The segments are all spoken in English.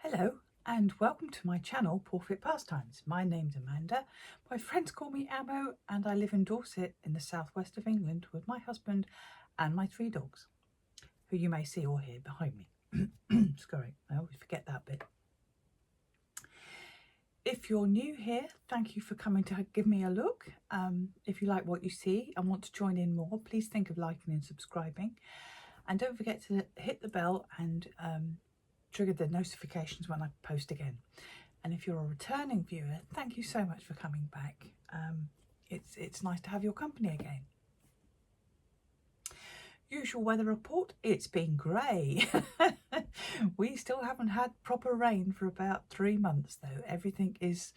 Hello and welcome to my channel PawfectPastimes. My name's Amanda, my friends call me Ammo, and I live in Dorset in the southwest of England with my husband and my 3 dogs, who you may see or hear behind me. Sorry, I always forget that bit. If you're new here, thank you for coming to give me a look. If you like what you see and want to join in more, please think of liking and subscribing. And don't forget to hit the bell and trigger the notifications when I post again. And if you're a returning viewer, thank you so much for coming back. It's nice to have your company again. Usual weather report, it's been grey. We still haven't had proper rain for about 3 months though. Everything it's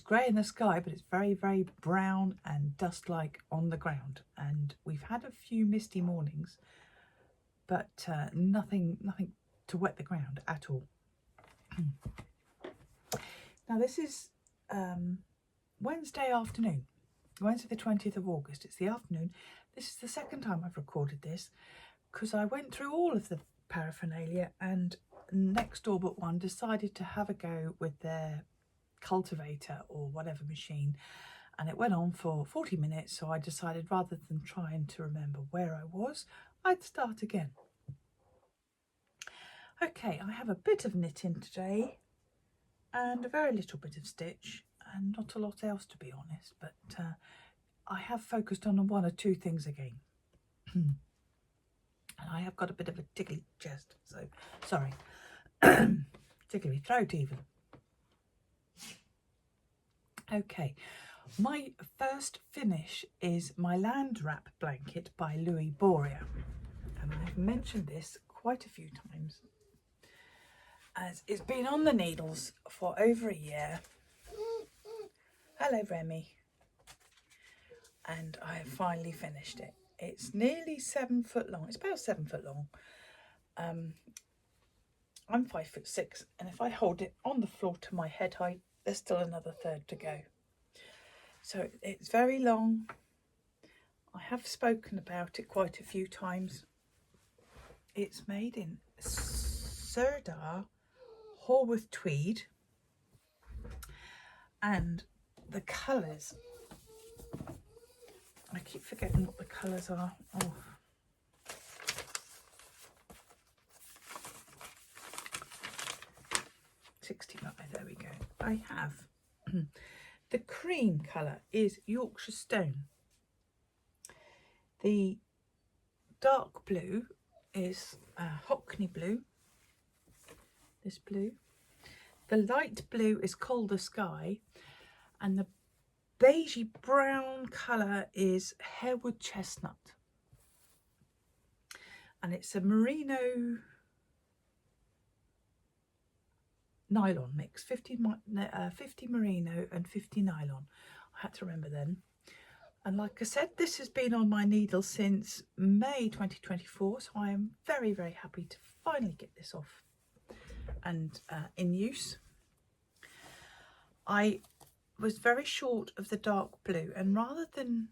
grey in the sky, but it's very, very brown and dust-like on the ground. And we've had a few misty mornings, but nothing to wet the ground at all. Now this is Wednesday afternoon, Wednesday the 20th of August. It's the afternoon. This is the second time I've recorded this because I went through all of the paraphernalia, and next door but one decided to have a go with their cultivator or whatever machine, and it went on for 40 minutes. So I decided, rather than trying to remember where I was, I'd start again. Okay, I have a bit of knitting today and a very little bit of stitch and not a lot else, to be honest, but I have focused on 1 or 2 things again. And I have got a bit of a tickly chest, so sorry, tickly throat even. Okay, my first finish is my land wrap blanket by Boria, and I've mentioned this quite a few times, as it's been on the needles for over a year. Hello, Remy. And I have finally finished it. It's nearly 7 foot long. It's about 7 foot long. I'm 5'6", and if I hold it on the floor to my head height, there's still another third to go. So it's very long. I have spoken about it quite a few times. It's made in Sardines, Haworth Tweed, and the colours, I keep forgetting what the colours are. Oh. There we go. I have the cream colour is Yorkshire Stone. The dark blue is Hockney blue. This blue. The light blue is Calder Sky, and the beigey brown colour is Harewood Chestnut, and it's a merino nylon mix, 50 merino and 50 nylon. I had to remember then. And like I said, this has been on my needle since May 2024, so I am very, very happy to finally get this off and in use. I was very short of the dark blue, and rather than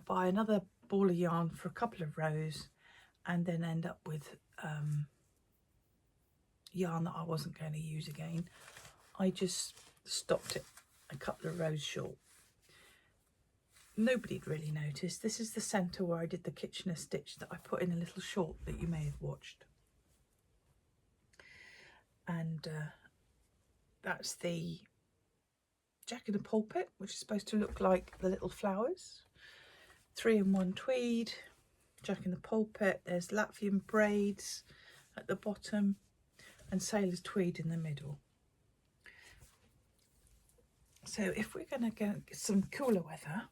buy another ball of yarn for a couple of rows and then end up with yarn that I wasn't going to use again, I just stopped it a couple of rows short. Nobody'd really noticed. This is the centre where I did the Kitchener stitch that I put in a little short that you may have watched. And that's the Jack in the Pulpit, which is supposed to look like the little flowers. 3-in-1 tweed, Jack in the Pulpit. There's Latvian braids at the bottom and sailor's tweed in the middle. So if we're going to get some cooler weather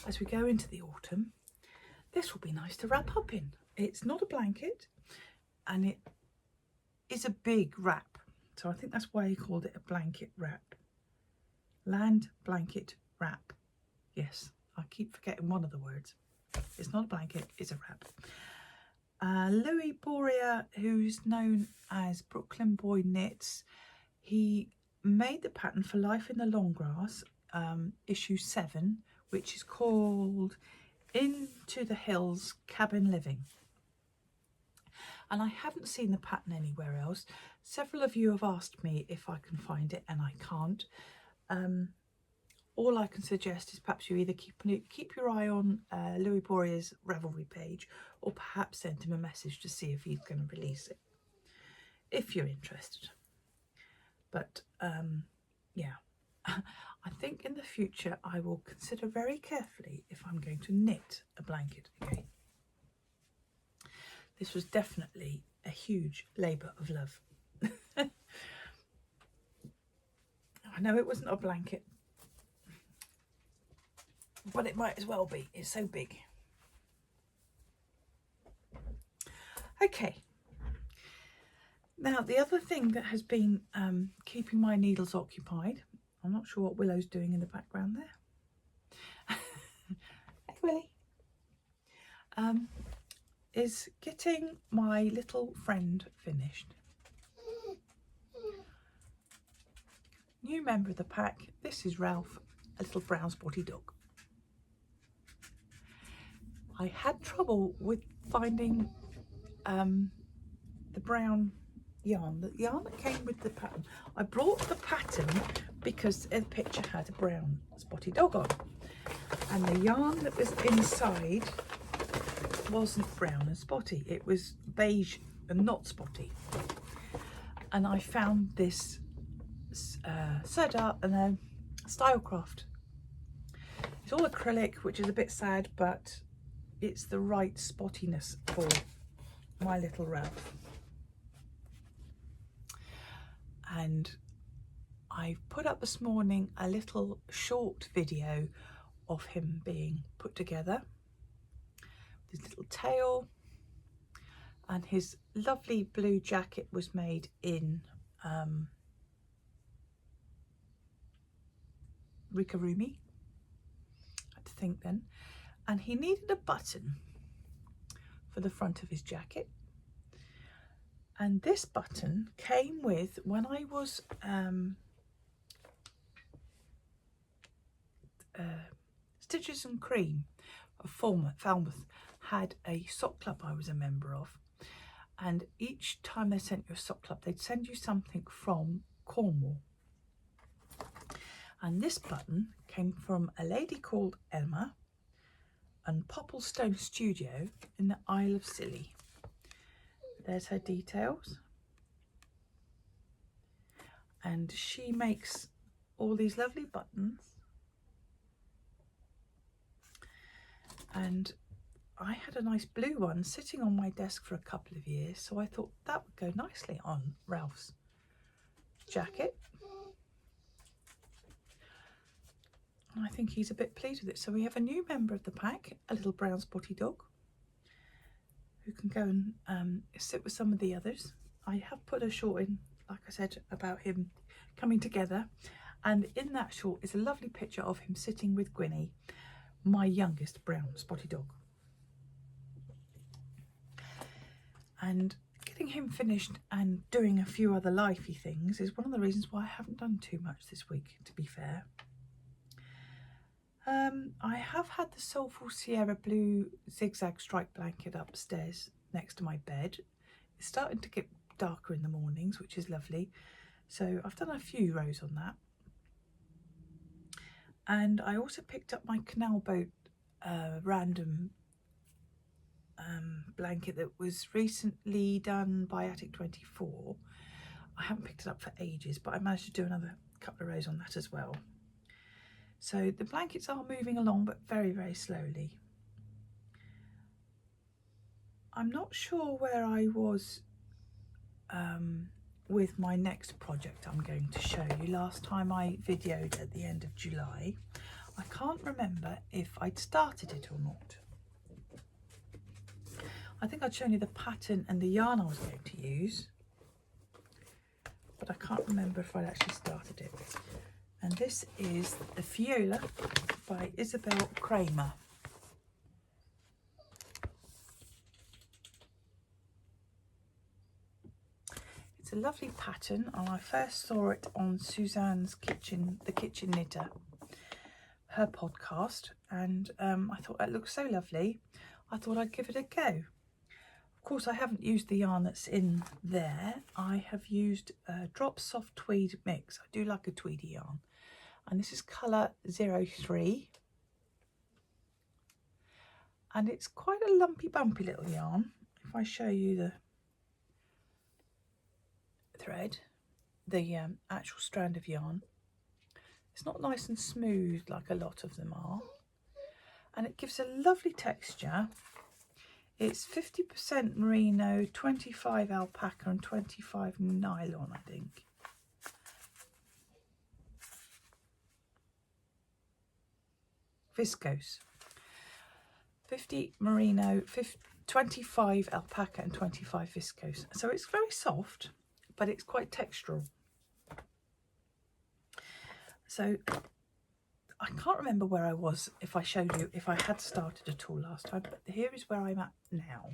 as we go into the autumn, this will be nice to wrap up in. It's not a blanket, and it is a big wrap, so I think that's why he called it a blanket wrap. Land blanket wrap. Yes, I keep forgetting one of the words. It's not a blanket, it's a wrap. Boria, who's known as Brooklyn Boy Knits, he made the pattern for Life in the Long Grass, issue 7, which is called Into the Hills Cabin Living. and I haven't seen the pattern anywhere else. Several of you have asked me if I can find it, and I can't. All I can suggest is perhaps you either keep your eye on Louis Boria's Ravelry page, or perhaps send him a message to see if he's going to release it, if you're interested. But yeah, I think in the future I will consider very carefully if I'm going to knit a blanket again. This was definitely a huge labour of love. I know it wasn't a blanket, but it might as well be. It's so big. Okay. Now, the other thing that has been keeping my needles occupied, I'm not sure what Willow's doing in the background there. Hey, Willie. Is getting my little friend finished. New member of the pack. This is Ralph, a little brown spotty dog. I had trouble with finding the brown yarn, the yarn that came with the pattern. I brought the pattern because the picture had a brown spotty dog on, and the yarn that was inside wasn't brown and spotty, it was beige and not spotty. And I found this Sardines and then Stlyecraft. It's all acrylic, which is a bit sad, but it's the right spottiness for my little Ralph. And I put up this morning a little short video of him being put together. His little tail, and his lovely blue jacket was made in Rikarumi, I had to think then, and he needed a button for the front of his jacket, and this button came with, when I was Stitches and Cream of Falmouth had a sock club I was a member of, and each time they sent you a sock club they'd send you something from Cornwall, and this button came from a lady called Emma and Popplestone Studio in the Isle of Scilly. There's her details, and she makes all these lovely buttons, and I had a nice blue one sitting on my desk for a couple of years, so I thought that would go nicely on Ralph's jacket. And I think he's a bit pleased with it. So we have a new member of the pack, a little brown spotty dog, who can go and sit with some of the others. I have put a short in, like I said, about him coming together, and in that short is a lovely picture of him sitting with Gwynnie, my youngest brown spotty dog. And getting him finished and doing a few other lifey things is one of the reasons why I haven't done too much this week, to be fair. I have had the Soulful Sierra Blue zigzag stripe blanket upstairs next to my bed. It's starting to get darker in the mornings, which is lovely. So I've done a few rows on that. And I also picked up my Canal Boat random blanket that was recently done by Attic 24. I haven't picked it up for ages, but I managed to do another couple of rows on that as well. So the blankets are moving along, but very, very slowly. I'm not sure where I was with my next project I'm going to show you. Last time I videoed at the end of July. I can't remember if I'd started it or not. I think I'd shown you the pattern and the yarn I was going to use, but I can't remember if I'd actually started it. And this is the Fjolla by Isabel Kraemer. It's a lovely pattern, and I first saw it on Suzanne's Kitchen, the Kitchen Knitter, her podcast, and I thought it looked so lovely. I thought I'd give it a go. Of course, I haven't used the yarn that's in there. I have used Drop Soft Tweed Mix. I do like a tweedy yarn. And this is colour 03. And it's quite a lumpy, bumpy little yarn. If I show you the thread, the actual strand of yarn, it's not nice and smooth like a lot of them are. And it gives a lovely texture. It's 50% merino, 25 alpaca and 25 nylon, I think. Viscose. 50 merino, 25 alpaca and 25 viscose. So it's very soft, but it's quite textural. So I can't remember where I was, if I showed you, if I had started at all last time, but here is where I'm at now.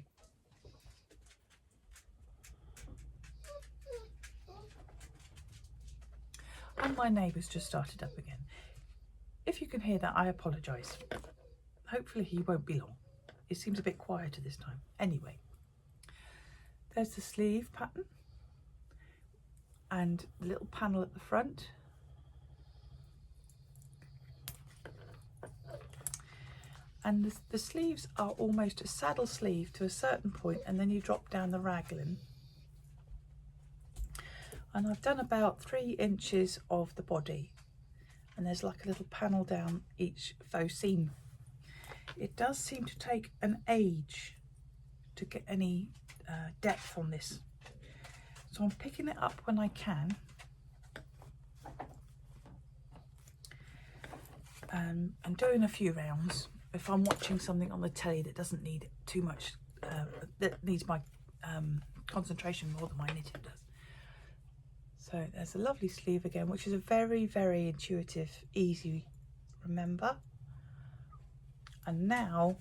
And my neighbour's just started up again. If you can hear that, I apologise. Hopefully he won't be long. It seems a bit quieter this time. Anyway, there's the sleeve pattern and the little panel at the front. And the sleeves are almost a saddle sleeve to a certain point, and then you drop down the raglan. And I've done about 3 inches of the body, and there's like a little panel down each faux seam. It does seem to take an age to get any depth on this, so I'm picking it up when I can. And doing a few rounds. If I'm watching something on the telly that doesn't need too much, that needs my concentration more than my knitting does. So there's a lovely sleeve again, which is a very, very intuitive, easy remember. And now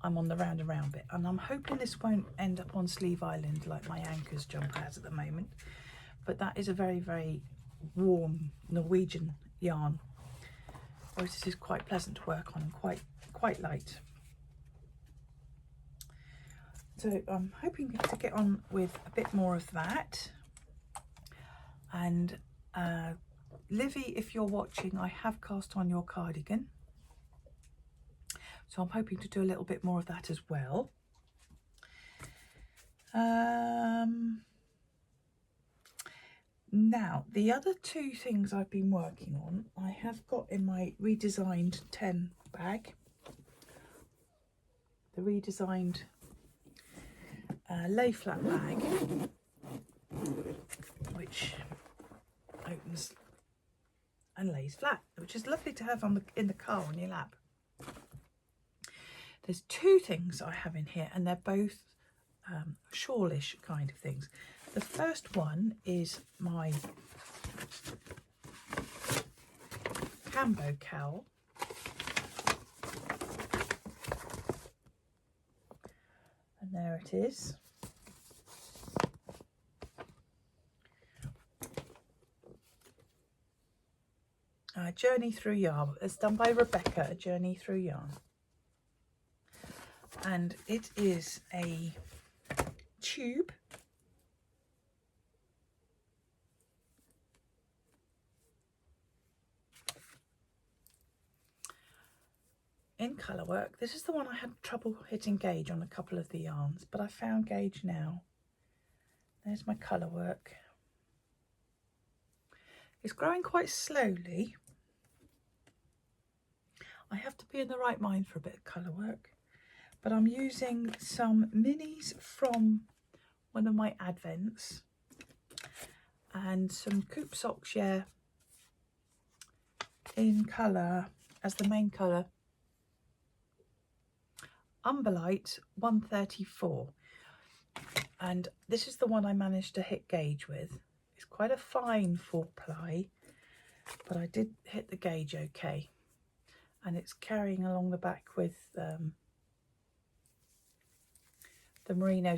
I'm on the round and round bit, and I'm hoping this won't end up on Sleeve Island like my Anchors jumper has at the moment. But that is a very, very warm Norwegian yarn, whereas this is quite pleasant to work on and quite light. So I'm hoping to get on with a bit more of that. And Livy, if you're watching, I have cast on your cardigan, so I'm hoping to do a little bit more of that as well. Now, the other 2 things I've been working on, I have got in my redesigned 10 bag, the redesigned lay flat bag, which opens and lays flat, which is lovely to have on in the car on your lap. There's 2 things I have in here, and they're both shawlish kind of things. The first one is my Cambo cowl. And there it is. Journey Through Yarn. It's done by Rebecca, A Journey Through Yarn. And it is a tube. In colour work. This is the one I had trouble hitting gauge on a couple of the yarns, but I found gauge now. There's my colour work. It's growing quite slowly. I have to be in the right mind for a bit of colour work, but I'm using some minis from one of my advents and some Coupe Sockshare in colour as the main colour, Umberlite 134, and this is the one I managed to hit gauge with. It's quite a fine 4-ply, but I did hit the gauge okay, and it's carrying along the back with the merino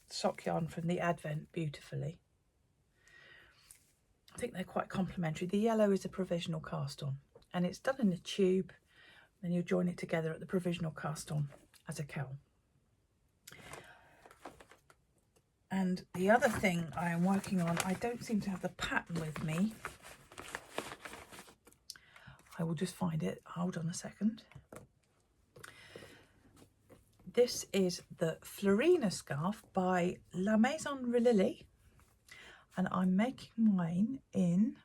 sock yarn from the Advent beautifully. I think they're quite complementary. The yellow is a provisional cast on, and it's done in a tube. Then you'll join it together at the provisional cast on as a cowl. And the other thing I am working on, I don't seem to have the pattern with me. I will just find it. Hold on a second. This is the Florina Scarf by La Maison Rililie, and I'm making mine in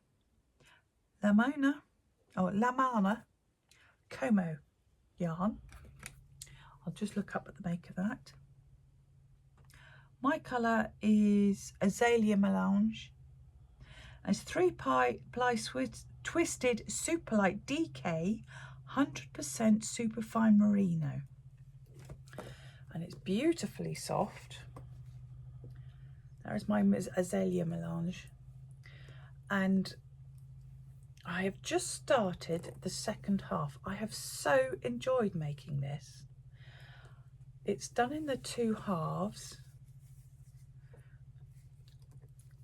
Lamana Como yarn. I'll just look up at the make of that. My colour is Azalea Melange. It's 3-ply twisted super light DK 100% superfine merino. And it's beautifully soft. There is my Azalea Melange. And I have just started the second half. I have so enjoyed making this. It's done in the 2 halves.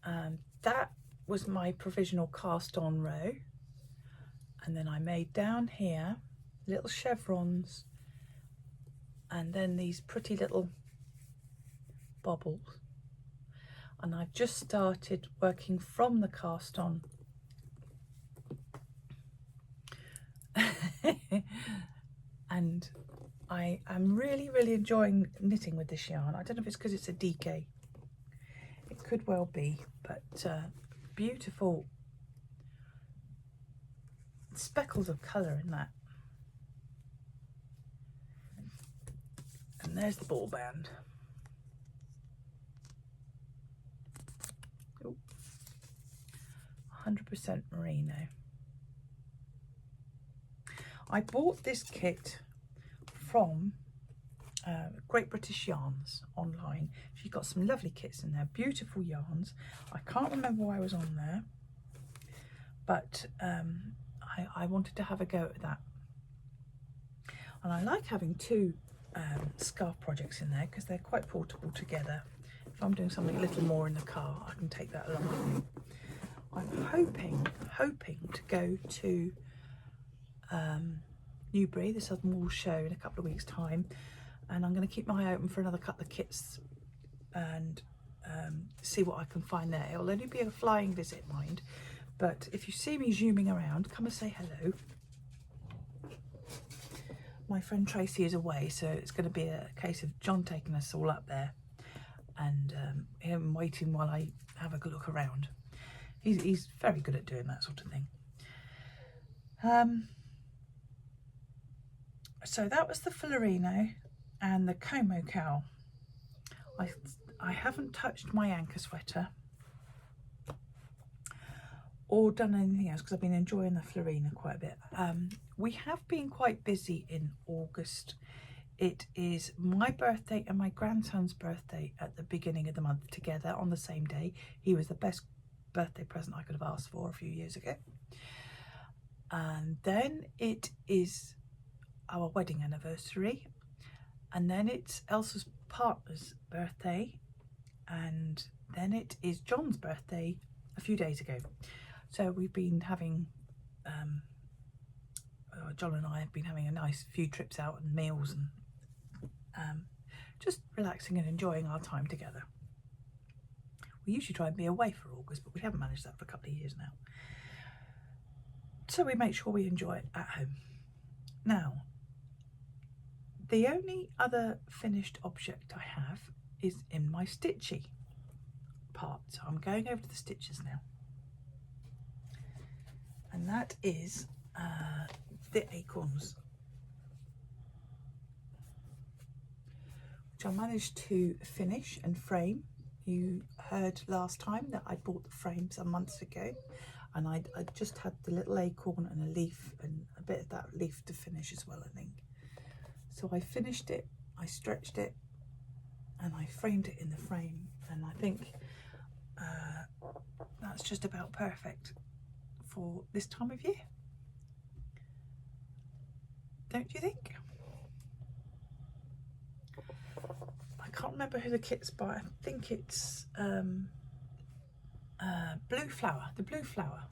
And that was my provisional cast on row. And then I made down here little chevrons and then these pretty little bobbles. And I've just started working from the cast on. And I am really enjoying knitting with this yarn. I don't know if it's because it's a DK. It could well be, but beautiful speckles of colour in that. And there's the ball band. Ooh. 100% merino. I bought this kit from Great British Yarns online. She's got some lovely kits in there, beautiful yarns. I can't remember why I was on there, but I wanted to have a go at that. And I like having 2 scarf projects in there because they're quite portable together. If I'm doing something a little more in the car, I can take that along with me. I'm hoping to go to Newbury, the Southern Wool Show, in a couple of weeks' time, and I'm going to keep my eye open for another couple of kits and see what I can find there. It'll only be a flying visit, mind, but if you see me zooming around, come and say hello. My friend Tracy is away, so it's going to be a case of John taking us all up there and him waiting while I have a good look around. He's very good at doing that sort of thing. So that was the Florina and the Como cowl. I haven't touched my anchor sweater or done anything else because I've been enjoying the Florina quite a bit. We have been quite busy in August. It is my birthday and my grandson's birthday at the beginning of the month together on the same day. He was the best birthday present I could have asked for a few years ago. And then it is our wedding anniversary, and then it's Elsa's partner's birthday, and then it is John's birthday a few days ago. So we've been having John and I have been having a nice few trips out and meals and just relaxing and enjoying our time together. We usually try and be away for August, but we haven't managed that for a couple of years now, so we make sure we enjoy it at home. Now, the only other finished object I have is in my stitchy part, so I'm going over to the stitches now, and that is the acorns, which I managed to finish and frame. You heard last time that I bought the frame some months ago, and I just had the little acorn and a leaf and a bit of that leaf to finish as well, I think. So I finished it, I stretched it, and I framed it in the frame, and I think that's just about perfect for this time of year. Don't you think? I can't remember who the kit's by. I think it's Blue Flower. The Blue Flower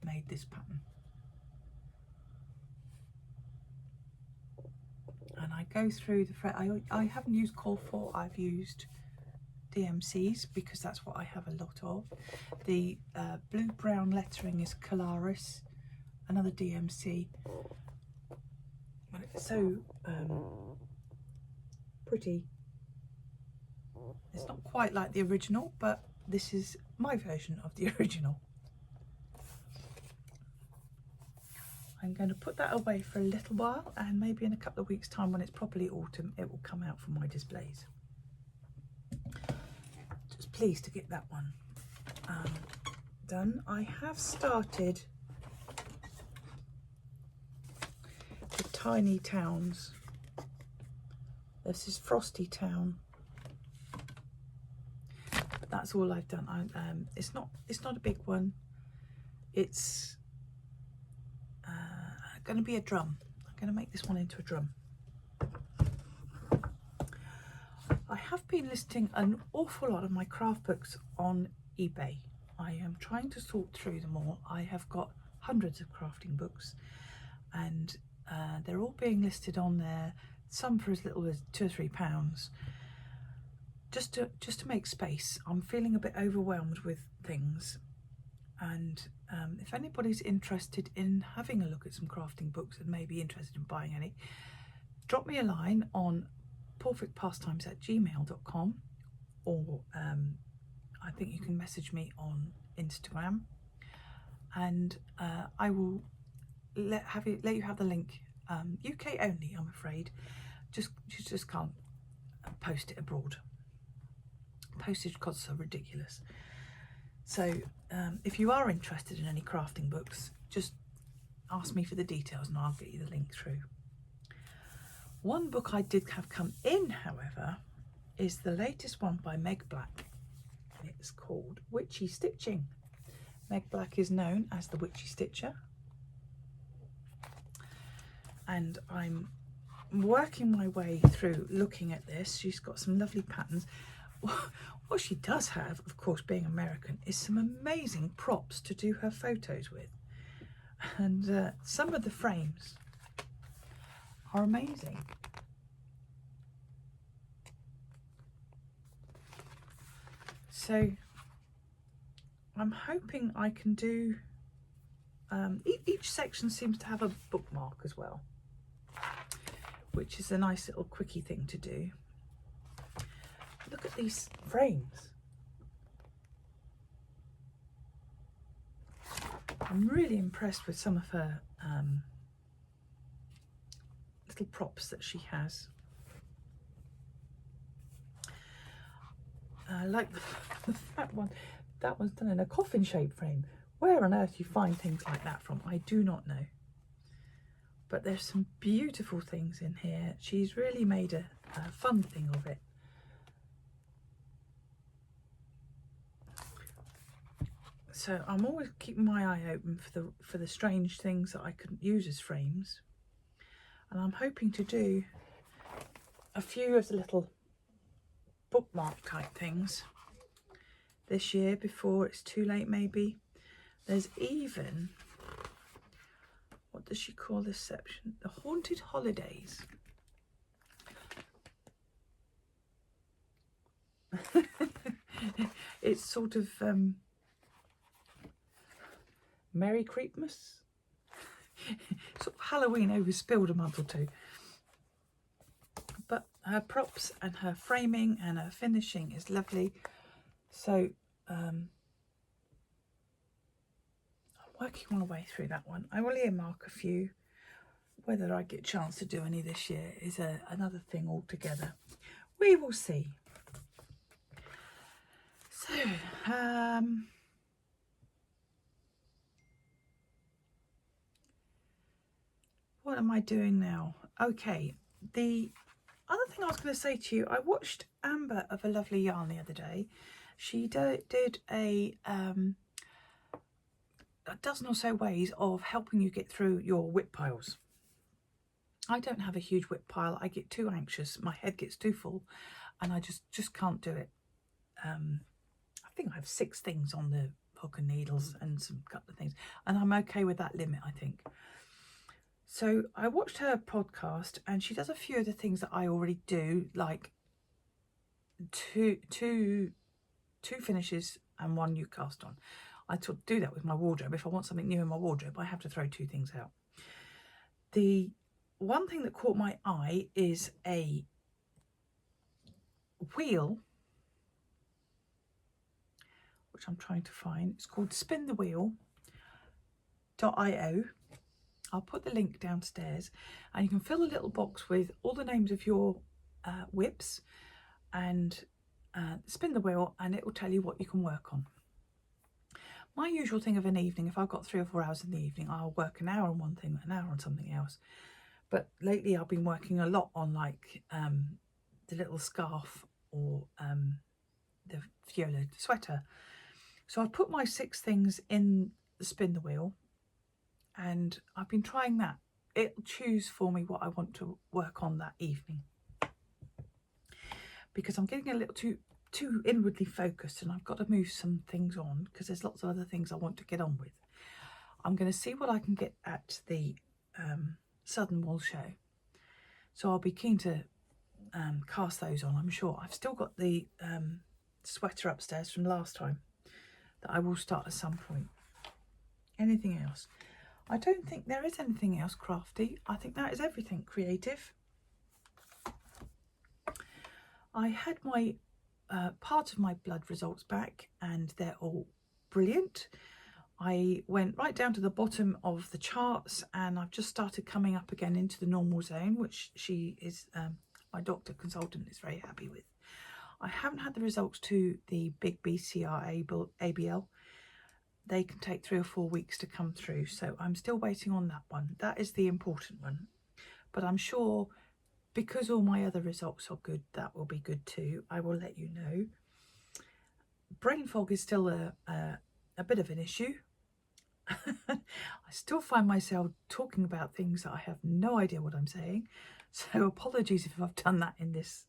made this pattern. And I go through the I haven't used Cowl, I've used DMCs because that's what I have a lot of. The blue-brown lettering is Colaris, another DMC. And it's so pretty. It's not quite like the original, but this is my version of the original. I'm going to put that away for a little while, and maybe in a couple of weeks' time when it's properly autumn it will come out for my displays. Just pleased to get that one done. I have started the tiny towns. This is Frosty Town. But that's all I've done. It's not a big one. It's going to be a drum. I'm going to make this one into a drum. I have been listing an awful lot of my craft books on eBay. I am trying to sort through them all. I have got hundreds of crafting books, and they're all being listed on there, some for as little as £2 or £3, just to make space. I'm feeling a bit overwhelmed with things, and if anybody's interested in having a look at some crafting books and maybe interested in buying any, drop me a line on PawfectPastimes@gmail.com, or I think you can message me on Instagram, and I will let you have the link. UK only, I'm afraid. You just can't post it abroad. Postage costs are ridiculous. So if you are interested in any crafting books, just ask me for the details and I'll get you the link through. One book I did have come in, however, is the latest one by Meg Black. It's called Witchy Stitching. Meg Black is known as the Witchy Stitcher, and I'm working my way through looking at this. She's got some lovely patterns. What she does have, of course, being American, is some amazing props to do her photos with, and some of the frames are amazing. So I'm hoping I can do, each section seems to have a bookmark as well, which is a nice little quickie thing to do. Look at these frames. I'm really impressed with some of her little props that she has. Like that one. That one's done in a coffin shaped frame. Where on earth you find things like that from, I do not know. But there's some beautiful things in here. She's really made a fun thing of it. So I'm always keeping my eye open for the strange things that I could use as frames, and I'm hoping to do a few of the little bookmark type things this year before it's too late. Maybe there's even, what does she call this section? The Haunted Holidays. It's sort of Merry Creepmas, sort of Halloween overspilled a month or two. But her props and her framing and her finishing is lovely. So I'm working my way through that one. I will earmark a few. Whether I get a chance to do any this year is another thing altogether. We will see. So what am I doing now? Okay, the other thing I was going to say to you, I watched Amber of A Lovely Yarn the other day. She did a dozen or so ways of helping you get through your whip piles. I don't have a huge whip pile. I get too anxious. My head gets too full and I just can't do it. I think I have 6 things on the hook and needles and some couple of things, and I'm okay with that limit, I think. So I watched her podcast, and she does a few of the things that I already do, like two finishes and one new cast on. I do that with my wardrobe. If I want something new in my wardrobe, I have to throw 2 things out. The one thing that caught my eye is a wheel, which I'm trying to find. It's called spinthewheel.io. I'll put the link downstairs, and you can fill a little box with all the names of your whips and spin the wheel, and it will tell you what you can work on. My usual thing of an evening, if I've got 3 or 4 hours in the evening, I'll work an hour on one thing, an hour on something else. But lately I've been working a lot on like the little scarf or the Fjolla sweater. So I've put my 6 things in the spin the wheel, and I've been trying that. It'll choose for me what I want to work on that evening, because I'm getting a little too inwardly focused, and I've got to move some things on because there's lots of other things I want to get on with. I'm going to see what I can get at the Southern Wool Show, so I'll be keen to cast those on. I'm sure I've still got the sweater upstairs from last time that I will start at some point. Anything else? I don't think there is anything else crafty. I think that is everything creative. I had my part of my blood results back, and they're all brilliant. I went right down to the bottom of the charts, and I've just started coming up again into the normal zone, which she is, my doctor consultant is very happy with. I haven't had the results to the big BCR ABL. They can take 3 or 4 weeks to come through, so I'm still waiting on that one. That is the important one, but I'm sure because all my other results are good, that will be good too. I will let you know. Brain fog is still a bit of an issue. I still find myself talking about things that I have no idea what I'm saying, so apologies if I've done that in this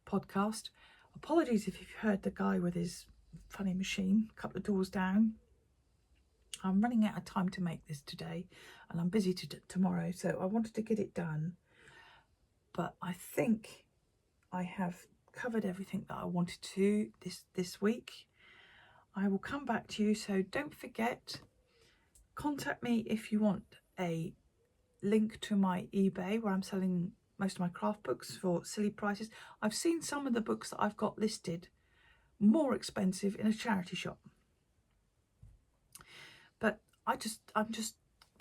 podcast. Apologies if you've heard the guy with his funny machine a couple of doors down. I'm running out of time to make this today, and I'm busy tomorrow, so I wanted to get it done, but I think I have covered everything that I wanted to this week. I will come back to you, so don't forget, contact me if you want a link to my eBay where I'm selling most of my craft books for silly prices. I've seen some of the books that I've got listed more expensive in a charity shop, but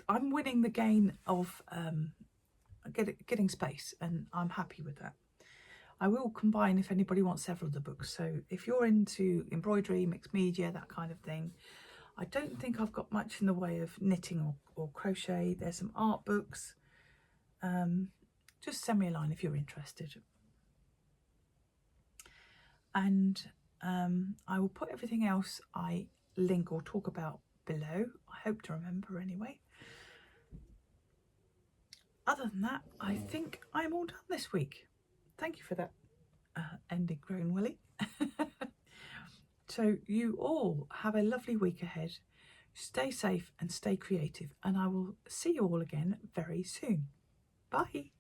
I'm winning the game of getting space, and I'm happy with that. I will combine if anybody wants several of the books, so if you're into embroidery, mixed media, that kind of thing. I don't think I've got much in the way of knitting or crochet. There's some art books. Just send me a line if you're interested, and I will put everything else I link or talk about below. I hope to remember anyway. Other than that, I think I'm all done this week. Thank you for that ending, Grown Willie. So you all have a lovely week ahead. Stay safe and stay creative, and I will see you all again very soon. Bye.